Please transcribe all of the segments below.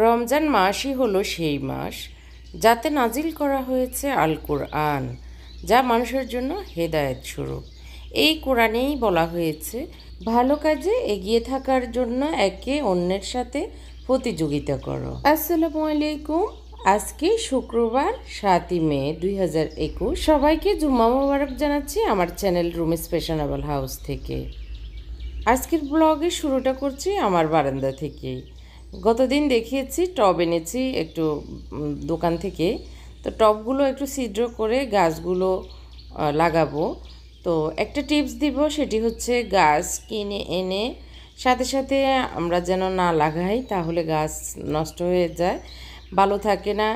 রমজান মাসই হলো সেই মাস যাতে নাজিল করা হয়েছে আল কোরআন, যা মানুষের জন্য হেদায়েত স্বরূপ। এই কোরআনেই বলা হয়েছে ভালো কাজে এগিয়ে থাকার জন্য একে অন্যের সাথে প্রতিযোগিতা করো। আসসালামু আলাইকুম। আজকে শুক্রবার 7ই মে 2021। সবাইকে জুম্মা মোবারক জানাচ্ছি আমার চ্যানেল রুমিস ফ্যাশনেবল হাউস থেকে। আজকের ব্লগের শুরুটা করছি আমার বারান্দা থেকেই। গতদিন দেখিয়েছি টব এনেছি একটু দোকান থেকে, তো টবগুলো একটু ছিদ্র করে গাছগুলো লাগাবো। তো একটা টিপস দিব, সেটি হচ্ছে গাছ কিনে এনে সাথে সাথে আমরা যেন না লাগাই, তাহলে গাছ নষ্ট হয়ে যায়, ভালো থাকে না।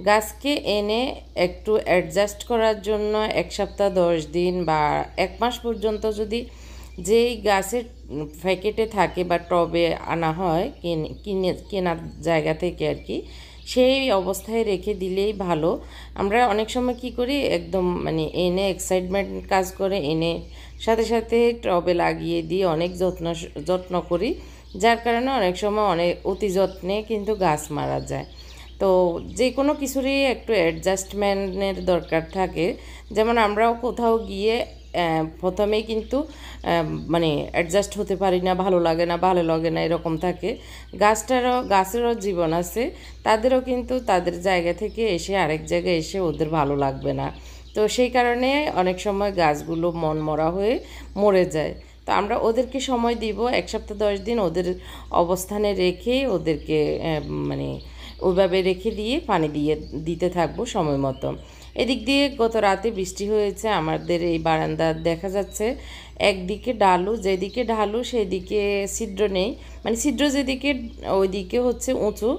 গাছকে এনে একটু অ্যাডজাস্ট করার জন্য 1 সপ্তাহ 10 দিন বা 1 মাস পর্যন্ত যদি যেই গাছের প্যাকেটে থাকে বা টবে আনা হয় কেনার জায়গা থেকে আর কি, সেই অবস্থায় রেখে দিলেই ভালো। আমরা অনেক সময় কি করি, একদম এনে এক্সাইটমেন্ট কাজ করে এনে সাথে সাথে টবে লাগিয়ে দিয়ে অনেক যত্ন করি, যার কারণে অনেক সময় অনেক অতি যত্নে কিন্তু গাছ মারা যায়। তো যে কোনো কিছুরই একটু অ্যাডজাস্টমেন্টের দরকার থাকে। যেমন আমরাও কোথাও গিয়ে প্রথমেই কিন্তু অ্যাডজাস্ট হতে পারি না, ভালো লাগে না এরকম থাকে। গাছেরও জীবন আছে, তাদেরও কিন্তু তাদের জায়গা থেকে এসে আরেক জায়গায় এসে ওদের ভালো লাগবে না। তো সেই কারণে অনেক সময় গাছগুলো মন মরা হয়ে মরে যায়। তো আমরা ওদেরকে সময় দিব 1 সপ্তাহ 10 দিন, ওদের অবস্থানে রেখে ওদেরকে ওইভাবে রেখে দিয়ে পানি দিতে থাকবো সময় মতো। এদিক দিয়ে গত রাতে বৃষ্টি হয়েছে, আমাদের এই বারান্দা দেখা যাচ্ছে একদিকে ঢালু, যেদিকে ঢালু সেদিকে ছিদ্র নেই, ছিদ্র যেদিকে ওইদিকে হচ্ছে উঁচু,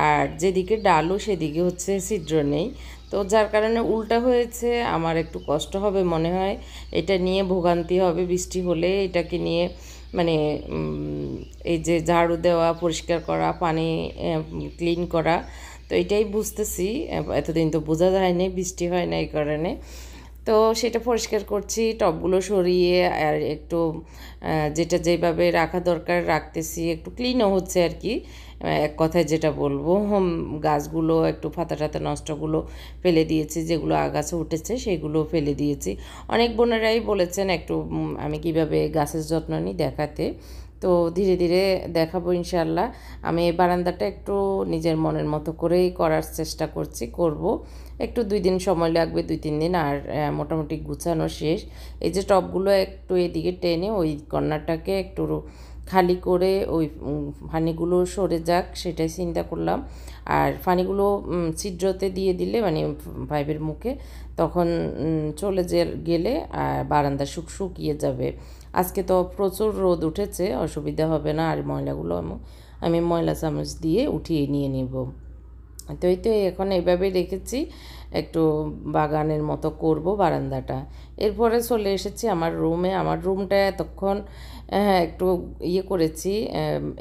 আর যেদিকে ডালু সেদিকে হচ্ছে ছিদ্র নেই। তো যার কারণে উল্টা হয়েছে, আমার একটু কষ্ট হবে মনে হয়, এটা নিয়ে ভোগান্তি হবে বৃষ্টি হলে। এটাকে নিয়ে এই যে ঝাড়ু দেওয়া, পরিষ্কার করা, পানি ক্লিন করা, তো এটাই বুঝতেছি। এতদিন তো বোঝা যায়নি, বৃষ্টি হয় না এই কারণে। তো সেটা পরিষ্কার করছি, টবগুলো সরিয়ে আর একটু যেটা যেভাবে রাখা দরকার রাখতেছি, একটু ক্লিনও হচ্ছে আর কি। এক কথায় যেটা বলবো, গাছগুলো একটু পাতা টাতা নষ্টগুলো ফেলে দিয়েছি, যেগুলো আগাছা উঠেছে সেগুলো ফেলে দিয়েছি। অনেক বোনেরাই বলেছেন একটু আমি কিভাবে গাছের যত্ন নিই দেখাতে, তো ধীরে ধীরে দেখাবো ইনশাল্লাহ। আমি এই বারান্দাটা একটু নিজের মনের মতো করেই করার চেষ্টা করব। একটু 2 দিন সময় লাগবে, 2-3 দিন, আর মোটামুটি গুছানো শেষ। এই যে টবগুলো একটু এদিকে টেনে ওই কর্নারটাকে একটু খালি করে ওই পানিগুলো সরে যাক সেটাই চিন্তা করলাম। আর পানিগুলো ছিদ্রতে দিয়ে দিলে পাইপের মুখে তখন চলে গেলে বারান্দা শুকিয়ে যাবে। আজকে তো প্রচুর রোদ উঠেছে, অসুবিধা হবে না। আর ময়লাগুলো আমি ময়লা চামচ দিয়ে উঠিয়ে নিয়ে নিব। তো এই তো এখন এইভাবে রেখেছি, একটু বাগানের মতো করব বারান্দাটা। এরপরে চলে এসেছি আমার রুমে। আমার রুমটা এতক্ষণ একটু করেছি।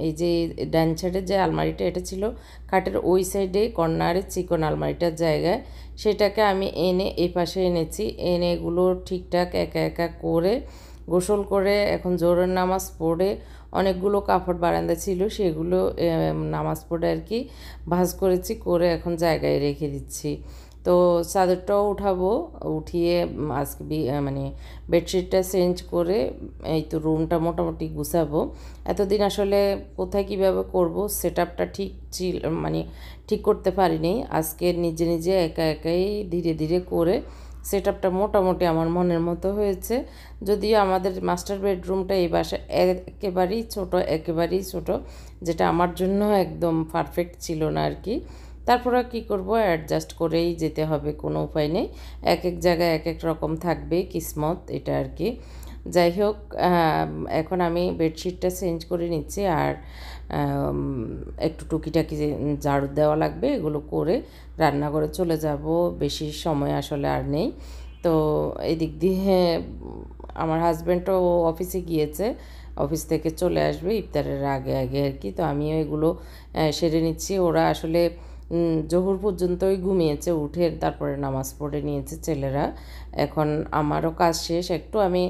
এই যে ডান সাইডে যে আলমারিটা, এটা ছিল খাটের ওই সাইডে কর্নারে চিকন আলমারিটার জায়গায়, সেটাকে আমি এনে এই পাশে এনেছি। এনে এগুলো ঠিকঠাক একা একা করে গোসল করে এখন জোহরের নামাজ পড়ে অনেকগুলো কাপড় বারান্দা ছিল, সেগুলো নামাজ পড়ে আর কি ভাঁজ করেছি, করে এখন জায়গায় রেখে দিচ্ছি। তো চাদরটাও উঠাবো, উঠিয়ে আজকে বেডশিটটা চেঞ্জ করে এই তো রুমটা মোটামুটি গুছাবো। এতদিন আসলে কোথায় কিভাবে করব সেটআপটা ঠিক করতে পারিনি। আজকে নিজে নিজে একা একাই ধীরে ধীরে করে সেটআপটা মোটামুটি আমার মনের মতো হয়েছে। যদিও আমাদের মাস্টার বেডরুমটা এই বাসায় একেবারেই ছোট, যেটা আমার জন্য একদম পারফেক্ট ছিল না আর কি। তারপরে কি করব, অ্যাডজাস্ট করেই যেতে হবে, কোনো উপায় নেই। এক এক জায়গায় এক এক রকম থাকবে কিসমত, এটা আর কি। যাই হোক, এখন আমি বেডশিটটা চেঞ্জ করে নিচ্ছি, আর একটু টুকিটাকি ঝাড়ু দেওয়া লাগবে, এগুলো করে রান্নাঘরে চলে যাব। বেশি সময় আসলে আর নেই। তো এদিক দিয়ে আমার হাজব্যান্ডও অফিসে গিয়েছে, অফিস থেকে চলে আসবে ইফতারের আগে আগে আর কি। তো আমিও এগুলো সেরে নিচ্ছি। ওরা আসলে জোহর পর্যন্তই ঘুমিয়েছে, উঠে তারপরে নামাজ পড়ে নিয়েছে ছেলেরা। এখন আমারও কাজ শেষ, একটু আমি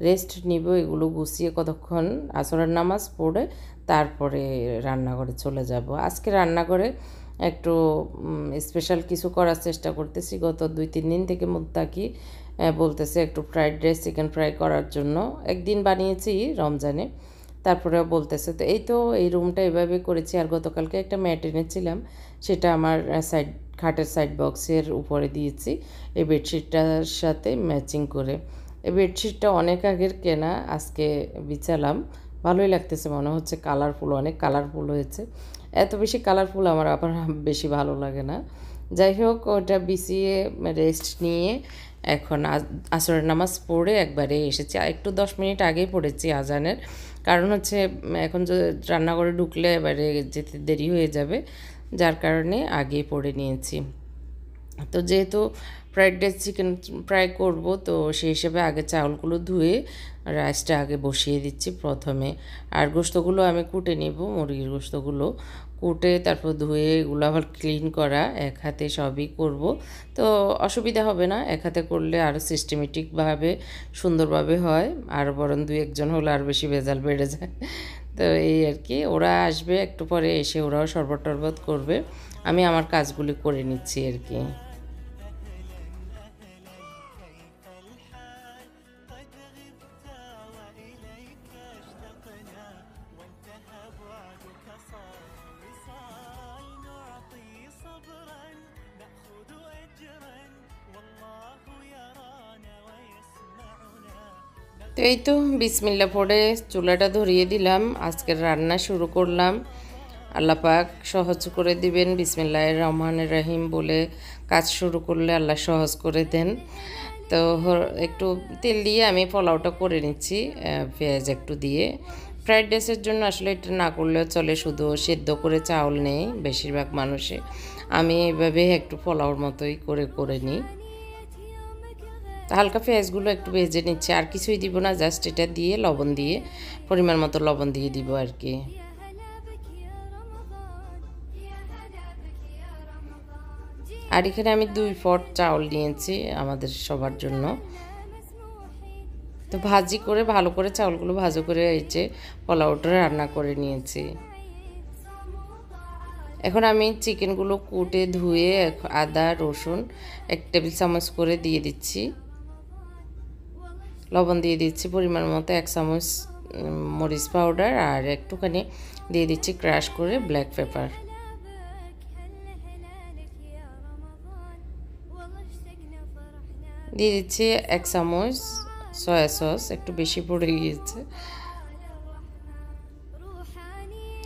রেস্ট নিব, এগুলো গুছিয়ে কতক্ষণ আসরের নামাজ পড়ে তারপরে রান্নাঘরে চলে যাব। আজকে রান্নাঘরে একটু স্পেশাল কিছু করার চেষ্টা করতেছি। গত 2-3 দিন থেকে মুত্তাকি বলতেছে একটু ফ্রাইড রাইস, চিকেন ফ্রাই করার জন্য। একদিন বানিয়েছি রমজানে, তারপরেও বলতেছে। তো এই রুমটা এভাবে করেছি। আর গতকালকে একটা ম্যাট এনেছিলাম, সেটা আমার খাটের সাইড বক্সের উপরে দিয়েছি এই বেডশিটটার সাথে ম্যাচিং করে। এই বেডশিটটা অনেক আগের কেনা, আজকে বিছালাম। ভালোই লাগতেছে, মনে হচ্ছে কালারফুল, অনেক কালারফুল হয়েছে। এত বেশি কালারফুল আমার আবার বেশি ভালো লাগে না। যাই হোক, ওটা বিছিয়ে রেস্ট নিয়ে এখন আসরের নামাজ পড়ে একবারে এসেছি। একটু 10 মিনিট আগেই পড়েছি আজানের, কারণ হচ্ছে এখন রান্নাঘরে ঢুকলে এবারে যেতে দেরি হয়ে যাবে, যার কারণে আগেই পড়ে নিয়েছি। তো যেহেতু ফ্রাইড রাইস, চিকেন ফ্রাই করব, তো সেই হিসেবে আগে চাউলগুলো ধুয়ে রাইসটা আগে বসিয়ে দিচ্ছি প্রথমে। আর গোশতগুলো আমি কুটে নিব, মুরগির গোশতগুলো কুটে তারপর ধুয়ে এগুলো আবার ক্লিন করা, এক হাতে সবই করব। তো অসুবিধা হবে না, এক হাতে করলে আরও সিস্টেমেটিকভাবে সুন্দরভাবে হয়। আর বরং 2-1 হলে আর বেশি ভেজাল বেড়ে যায়। তো এই আর কি, ওরা আসবে একটু পরে, এসে ওরাও শরবত টরবত করবে, আমি আমার কাজগুলি করে নিচ্ছি আর কি। তো এই তো বিসমিল্লা পড়ে চুলাটা ধরিয়ে দিলাম, আজকের রান্না শুরু করলাম। আল্লাহ পাক সহজ করে দিবেন, বিসমিল্লাহির রহমানির রহিম বলে কাজ শুরু করলে আল্লাহ সহজ করে দেন। তো একটু তেল দিয়ে আমি পোলাওটা করে নিচ্ছি, পেঁয়াজ একটু দিয়ে। ফ্রাইড রাইসের জন্য আসলে এটা না করলেও চলে, শুধু সেদ্ধ করে চাউল নেই বেশিরভাগ মানুষে। আমি এইভাবে একটু পোলাওর মতোই করে নিই। হালকা পেঁয়াজগুলো একটু ভেজে নিচ্ছে, আর কিছুই দিব না, জাস্ট এটা দিয়ে লবণ দিয়ে পরিমাণ মতো লবণ দিয়ে দিব আর কি। আর এখানে আমি 2 পট চাউল নিয়েছি আমাদের সবার জন্য। তো ভাজি করে ভালো করে চাউলগুলো ভাজি করে এই যে পোলাওটা রান্না করে নিয়েছি। এখন আমি চিকেনগুলো কুটে ধুয়ে আদা রসুন 1 টেবিল চামচ করে দিয়ে দিচ্ছি, লবণ দিয়ে দিচ্ছি পরিমাণ মতো, 1 চামচ মরিচ পাউডার, আর একটুখানি দিয়ে দিচ্ছি ক্রাশ করে ব্ল্যাক পেপার। দিয়ে দিচ্ছি 1 চামচ সয়া সস, একটু বেশি পড়ে গিয়েছে।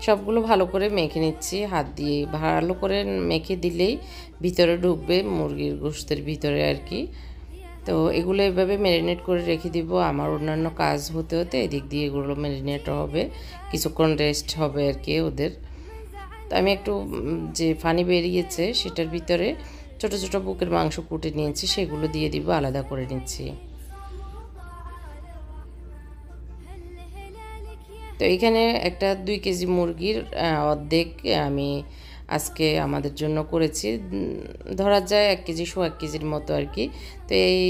সবগুলো ভালো করে মেখে নিচ্ছি হাত দিয়ে, ভালো করে মেখে দিলেই ভিতরে ঢুকবে মুরগির গোশতের ভিতরে আর কি। তো এগুলো এভাবে ম্যারিনেট করে রেখে দিব। আমার অন্যান্য কাজ হতে হতে এদিক দিয়ে এগুলো ম্যারিনেট হবে, কিছুক্ষণ রেস্ট হবে আর কি ওদের। তো আমি একটু যে পানি বেরিয়েছে সেটার ভিতরে ছোট ছোট বুকের মাংস কুটে নিয়েছি, সেগুলো দিয়ে দিব, আলাদা করে নিচ্ছি। তো এখানে একটা 2 কেজি মুরগির অর্ধেক আমি আজকে আমাদের জন্য করেছি, ধরা যায় 1 কেজি 1 কেজির মতো আর কি। তো এই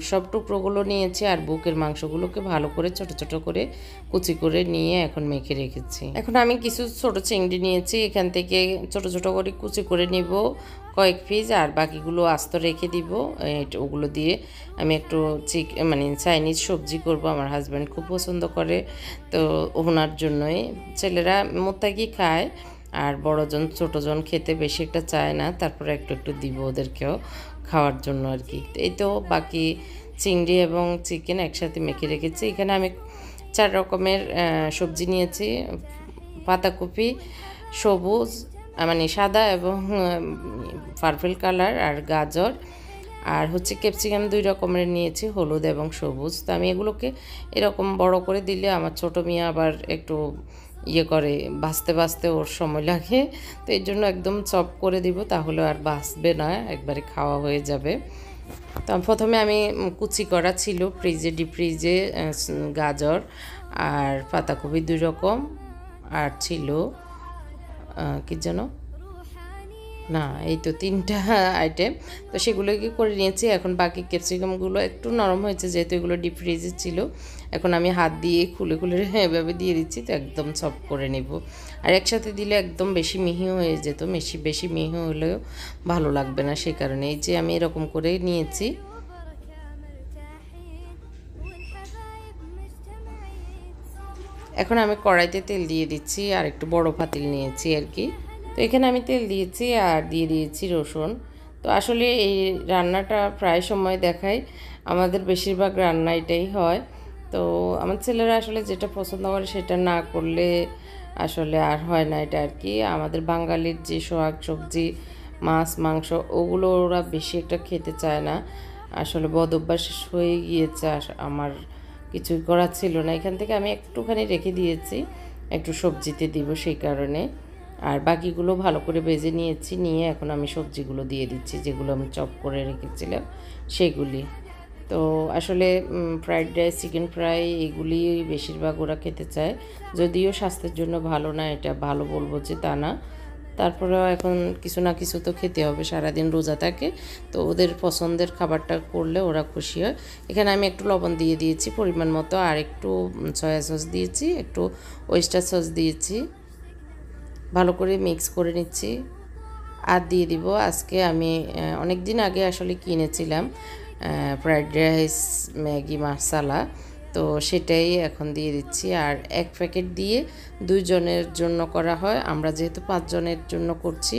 সব টুকরোগুলো নিয়েছি, আর বুকের মাংসগুলোকে ভালো করে ছোট ছোট করে কুচি করে নিয়ে এখন মেখে রেখেছি। এখন আমি কিছু ছোট চিংড়ি নিয়েছি, এখান থেকে ছোট ছোট করে কুচি করে নিব কয়েক পিস, আর বাকিগুলো আস্ত রেখে দিব। ওগুলো দিয়ে আমি একটু মানে চাইনিজ সবজি করব, আমার হাজব্যান্ড খুব পছন্দ করে, তো ওনার জন্যই। ছেলেরা মোত্তাকি খায়, আর বড়জন ছোটজন খেতে বেশি একটা চায় না, তারপরে একটু একটু দিব ওদেরকেও খাওয়ার জন্য আর কি। এই তো বাকি চিংড়ি এবং চিকেন একসাথে মেখে রেখেছি। এখানে আমি 4 রকমের সবজি নিয়েছি, পাতাকপি, সবুজ মানে সাদা এবং পার্পল কালার, আর গাজর, আর হচ্ছে ক্যাপসিকাম 2 রকমের নিয়েছি, হলুদ এবং সবুজ। তো আমি এগুলোকে এরকম বড় করে দিলে আমার ছোটো মেয়ে আবার একটু করে, ভাজতে ওর সময় লাগে, তো এই জন্য একদম চপ করে দিব, তাহলে আর ভাজবে না, একবারে খাওয়া হয়ে যাবে। তো প্রথমে আমি কুচি করা ছিল ডিপ ফ্রিজে গাজর আর পাতাকপি 2 রকম, আর ছিল কি যেন না, এই তো ৩টা আইটেম। তো সেগুলো কি করে নিয়েছি। এখন বাকি ক্যাপসিকামগুলো একটু নরম হয়েছে যেহেতু এগুলো ডিপ ফ্রিজে ছিল। এখন আমি হাত দিয়ে খুলে খুলে এভাবে দিয়ে দিচ্ছি, তো একদম সফট করে নেব। আর একসাথে দিলে একদম বেশি মিহি হয়ে যেত, বেশি মিহি হলেও ভালো লাগবে না, সেই কারণে এই যে আমি এরকম করে নিয়েছি। এখন আমি কড়াইতে তেল দিয়ে দিচ্ছি, আর একটু বড় পাতিল নিয়েছি আর কি। তো এখানে আমি তেল দিয়েছি আর দিয়ে দিয়েছি রসুন। তো আসলে এই রান্নাটা প্রায় সময় দেখায়, আমাদের বেশিরভাগ রান্না এটাই হয়। তো আমার ছেলেরা আসলে যেটা পছন্দ করে সেটা না করলে আসলে আর হয় না, এটা আর কি। আমাদের বাঙালির যে শাক সবজি মাছ মাংস ওগুলো ওরা বেশি একটা খেতে চায় না, আসলে বদ অভ্যাস হয়ে গিয়েছে। আমার কিছুই করার ছিল না, এখান থেকে আমি একটুখানি রেখে দিয়েছি, একটু সবজিতে দিব সেই কারণে। আর বাকিগুলো ভালো করে ভেজে নিয়েছি, নিয়ে এখন আমি সবজিগুলো দিয়ে দিচ্ছি যেগুলো আমি চপ করে রেখেছিলাম সেগুলি। তো আসলে ফ্রাইড রাইস চিকেন ফ্রাই এগুলি বেশিরভাগ ওরা খেতে চায়, যদিও স্বাস্থ্যের জন্য ভালো না, এটা ভালো বলবো যে তা না। তারপরেও এখন কিছু না কিছু তো খেতে হবে, সারাদিন রোজা থাকে, তো ওদের পছন্দের খাবারটা করলে ওরা খুশি হয়। এখানে আমি একটু লবণ দিয়ে দিয়েছি পরিমাণ মতো, আর একটু সয়া সস দিয়েছি, একটু ওয়েস্টার সস দিয়েছি, ভালো করে মিক্স করে নিচ্ছি। আর দিয়ে দিব আজকে আমি অনেক দিন আগে আসলে কিনেছিলাম ফ্রাইড রাইস ম্যাগি মশলা, তো সেটাই এখন দিয়ে দিচ্ছি। আর এক প্যাকেট দিয়ে 2 জনের জন্য করা হয়, আমরা যেহেতু 5 জনের জন্য করছি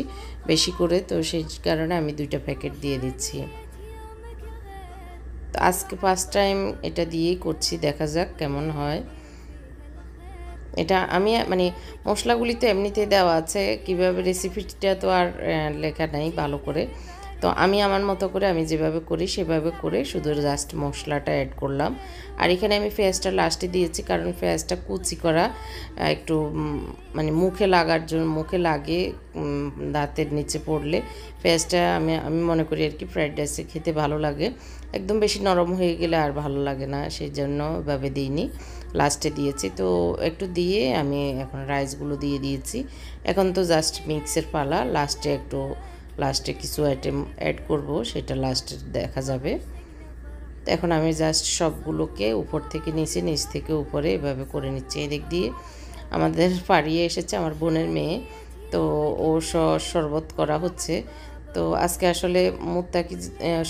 বেশি করে, তো সেই কারণে আমি 2টা প্যাকেট দিয়ে দিচ্ছি। তো আজকে ফার্স্ট টাইম এটা দিয়েই করছি, দেখা যাক কেমন হয়। এটা আমি মানে মশলাগুলি তো এমনিতেই দেওয়া আছে, কীভাবে রেসিপিটা তো আর লেখা নাই ভালো করে। তো আমি আমার মতো করে আমি যেভাবে করি সেভাবে করে শুধু জাস্ট মশলাটা অ্যাড করলাম। আর এখানে আমি পেঁয়াজটা লাস্টে দিয়েছি, কারণ পেঁয়াজটা কুচি করা একটু মানে মুখে লাগার জন্য, মুখে লাগে দাঁতের নিচে পড়লে পেঁয়াজটা আমি মনে করি আর কি ফ্রাইড রাইসে খেতে ভালো লাগে। একদম বেশি নরম হয়ে গেলে আর ভালো লাগে না, সেই জন্য এভাবে দিইনি, লাস্টে দিয়েছি। তো একটু দিয়ে আমি এখন রাইসগুলো দিয়ে দিয়েছি। এখন তো জাস্ট মিক্সের পালা, লাস্টে কিছু আইটেম অ্যাড করব, সেটা লাস্টে দেখা যাবে। তো এখন আমি জাস্ট সবগুলোকে উপর থেকে নিচে, নিচ থেকে উপরে এভাবে করে নিচ্ছি। এদিক দিয়ে আমাদের পাড়িয়ে এসেছে আমার বোনের মেয়ে, তো ও শরবত করা হচ্ছে। তো আজকে আসলে মুত্তাকি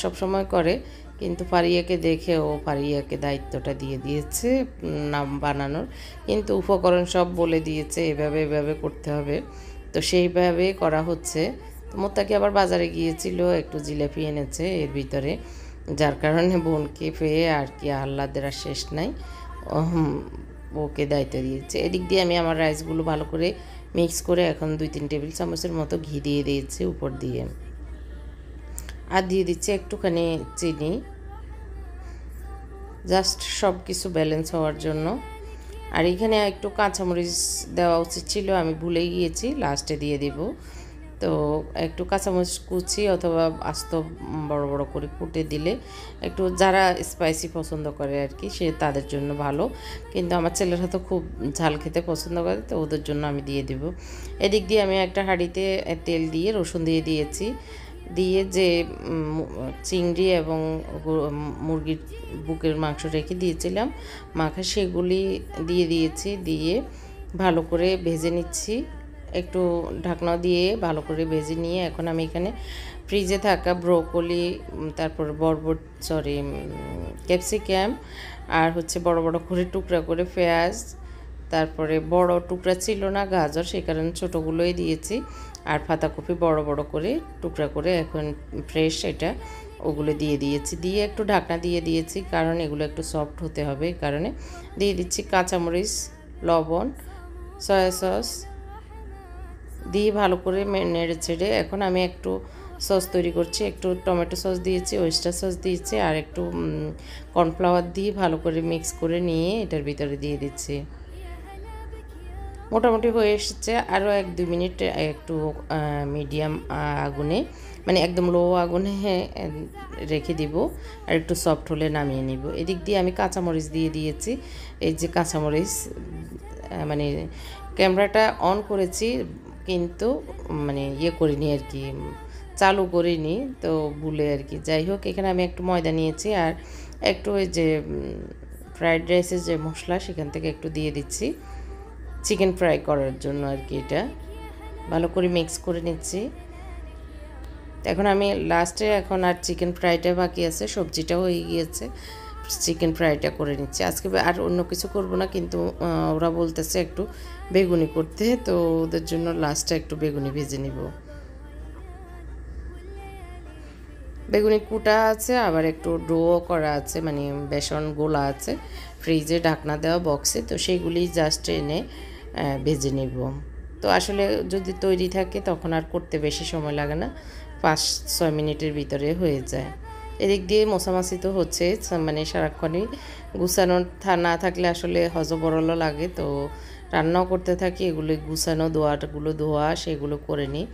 সবসময় করে, কিন্তু পারিয়াকে দেখে ও পারিয়াকে দায়িত্বটা দিয়ে দিয়েছে নাম বানানোর, কিন্তু উপকরণ সব বলে দিয়েছে এভাবে এভাবে করতে হবে, তো সেইভাবে করা হচ্ছে। তো মুত্তাকি আবার বাজারে গিয়েছিল, একটু জিলাপি এনেছে এর ভিতরে, যার কারণে বোনকে পেয়ে আর কি আহ্লাদের আর শেষ নাই, ওকে দায়িত্ব দিয়েছে। এদিক দিয়ে আমি আমার রাইসগুলো ভালো করে মিক্স করে এখন 2-3 টেবিল চামচের মতো ঘি দিয়ে দিয়েছি উপর দিয়ে, আর দিয়ে দিচ্ছি একটুখানি চিনি, জাস্ট সব কিছু ব্যালেন্স হওয়ার জন্য। আর এখানে একটু কাঁচামরিচ দেওয়া উচিত ছিল, আমি ভুলে গিয়েছি, লাস্টে দিয়ে দিব। তো একটু কাঁচামরিচ কুচি অথবা আস্ত বড় বড় করে কুটে দিলে একটু, যারা স্পাইসি পছন্দ করে আর কি সে তাদের জন্য ভালো, কিন্তু আমার ছেলেরা তো খুব ঝাল খেতে পছন্দ করে, তো ওদের জন্য আমি দিয়ে দেব। এদিক দিয়ে আমি একটা হাঁড়িতে তেল দিয়ে রসুন দিয়ে দিয়েছি, দিয়ে যে চিংড়ি এবং মুরগির বুকের মাংস রেখে দিয়েছিলাম মাখা, সেগুলি দিয়ে দিয়েছি, দিয়ে ভালো করে ভেজে নিচ্ছি। একটু ঢাকনা দিয়ে ভালো করে ভেজে নিয়ে এখন আমি এখানে ফ্রিজে থাকা ব্রোকলি, তারপর ক্যাপসিকাম, আর হচ্ছে বড় বড় করে টুকরা করে পেঁয়াজ, তারপরে বড় টুকরা ছিল না গাজর, সেই কারণে ছোটোগুলোই দিয়েছি, আর পাতাকপি বড় বড় করে টুকরা করে এখন ফ্রেশ এটা ওগুলো দিয়ে দিয়েছি, দিয়ে একটু ঢাকনা দিয়ে দিয়েছি, কারণ এগুলো একটু সফট হতে হবে, এই কারণে দিয়ে দিচ্ছি কাঁচামরিচ, লবণ, সয়া সস দিয়ে ভালো করে নেড়ে ছেড়ে এখন আমি একটু সস তৈরি করছি। একটু টমেটো সস দিয়েছি, ওয়েস্টার সস দিয়েছি, আর একটু কর্নফ্লাওয়ার দিয়ে ভালো করে মিক্স করে নিয়ে এটার ভিতরে দিয়ে দিচ্ছি। মোটামুটি হয়ে এসেছে, আরও 1-2 মিনিট একটু মিডিয়াম আগুনে, মানে একদম লো আগুনে রেখে দিব, আর একটু সফট হলে নামিয়ে নিব। এদিক দিয়ে আমি কাঁচামরিচ দিয়ে দিয়েছি, এই যে কাঁচামরিচ, মানে ক্যামেরাটা অন করেছি কিন্তু মানে ইয়ে করিনি আর কি, চালু করিনি, তো ভুলে আর কি। যাই হোক, এখানে আমি একটু ময়দা নিয়েছি আর একটু ওই যে ফ্রাইড রাইসের যে মশলা সেখান থেকে একটু দিয়ে দিচ্ছি চিকেন ফ্রাই করার জন্য আর কি। এটা ভালো করে মিক্স করে নিচ্ছি। এখন আমি লাস্টে এখন আর চিকেন ফ্রাইটা বাকি আছে, সবজিটাও হয়ে গিয়েছে, চিকেন ফ্রাইটা করে নিচ্ছি। আজকে আর অন্য কিছু করব না, কিন্তু ওরা বলতেছে একটু বেগুনি করতে, তো ওদের জন্য লাস্টে একটু বেগুনি ভেজে নিব। বেগুনি কুটা আছে, আবার একটু ডো করা আছে, মানে বেসন গোলা আছে ফ্রিজে ঢাকনা দেওয়া বক্সে, তো সেইগুলি জাস্ট এনে ভেজে নিব। তো আসলে যদি তৈরি থাকে তখন আর করতে বেশি সময় লাগে না, 5-6 মিনিটের ভিতরে হয়ে যায়। এদিক দিয়ে মশামাছি তো হচ্ছে, মানে সারাক্ষণই গুছানো না থাকলে আসলে হজবরল লাগে, তো রান্নাও করতে থাকি, এগুলো গুছানো ধোয়া সেগুলো করে নিই।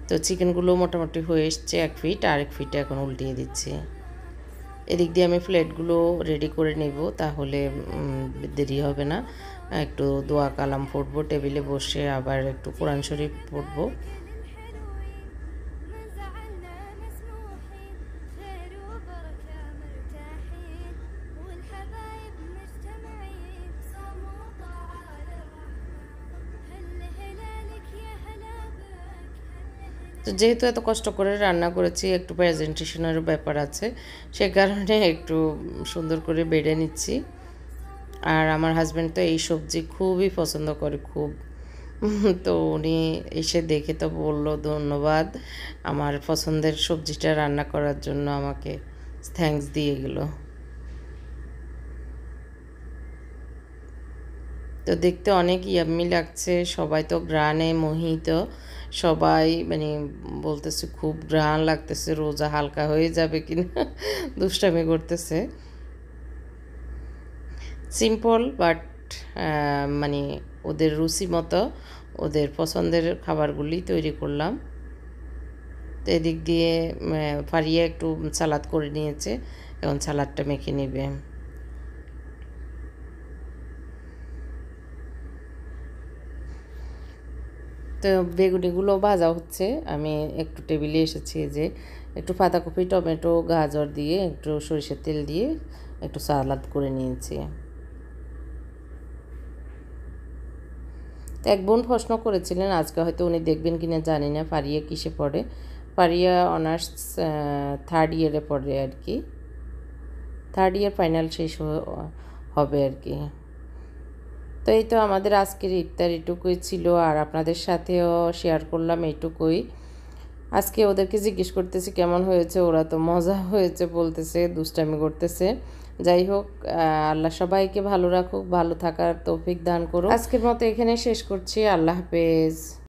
তো চিকেনগুলো মোটামুটি হয়ে এসছে 1 ফিট, আর 1 ফিটে এখন উল্টিয়ে দিচ্ছি। এদিক দিয়ে আমি প্লেটগুলো রেডি করে নেব, তাহলে দেরি হবে না। একটু দোয়া কালাম পড়বো, টেবিলে বসে আবার একটু কোরআন শরীফ পড়বো। তো যেহেতু এত কষ্ট করে রান্না করেছি, একটু প্রেজেন্টেশনেরও ব্যাপার আছে, সে কারণে একটু সুন্দর করে বেড়ে নিচ্ছি। আর আমার হাজব্যান্ড তো এই সবজি খুবই পছন্দ করে, খুব। তো উনি এসে দেখে তো বললো ধন্যবাদ, আমার পছন্দের সবজিটা রান্না করার জন্য আমাকে থ্যাঙ্কস দিয়ে গেল। তো দেখতে অনেক ইয়াম্মি লাগছে, সবাই তো ঘ্রাণে মোহিত, সবাই মানে বলতেছে খুব ঘ্রাণ লাগতেছে, রোজা হালকা হয়ে যাবে কিনা, দুষ্টামি করতেছে। সিম্পল বাট মানে ওদের রুচি মতো ওদের পছন্দের খাবারগুলি তৈরি করলাম। তো এদিক দিয়ে ফারিয়া একটু সালাদ করে নিয়েছে, এখন সালাদটা মেখে নেবে। তো বেগুনিগুলো ভাজা হচ্ছে, আমি একটু টেবিলে এসেছি, যে একটু পাতাকপি টমেটো গাজর দিয়ে একটু সরিষার তেল দিয়ে একটু সালাদ করে নিয়েছি। তো এক বোন প্রশ্ন করেছিলেন, আজকে হয়তো উনি দেখবেন কিনা জানি না, ফারিয়া কিসে পড়ে। ফারিয়া অনার্স 3rd ইয়ারে পড়ে আর কি, 3rd ইয়ার ফাইনাল শেষ হবে আর কি। তো এই তো আমাদের আজকের ইফতার এটুকুই ছিল, আর আপনাদের সাথেও শেয়ার করলাম এইটুকুই। আজকে ওদেরকে জিজ্ঞেস করতেছি কেমন হয়েছে, ওরা তো মজা হয়েছে বলতেছে, দুষ্টামি করতেছে। যাই হোক, আল্লাহ সবাইকে ভালো রাখুক, ভালো থাকার তৌফিক দান করুক। আজকের মতো এখানে শেষ করছি, আল্লাহ হাফেজ।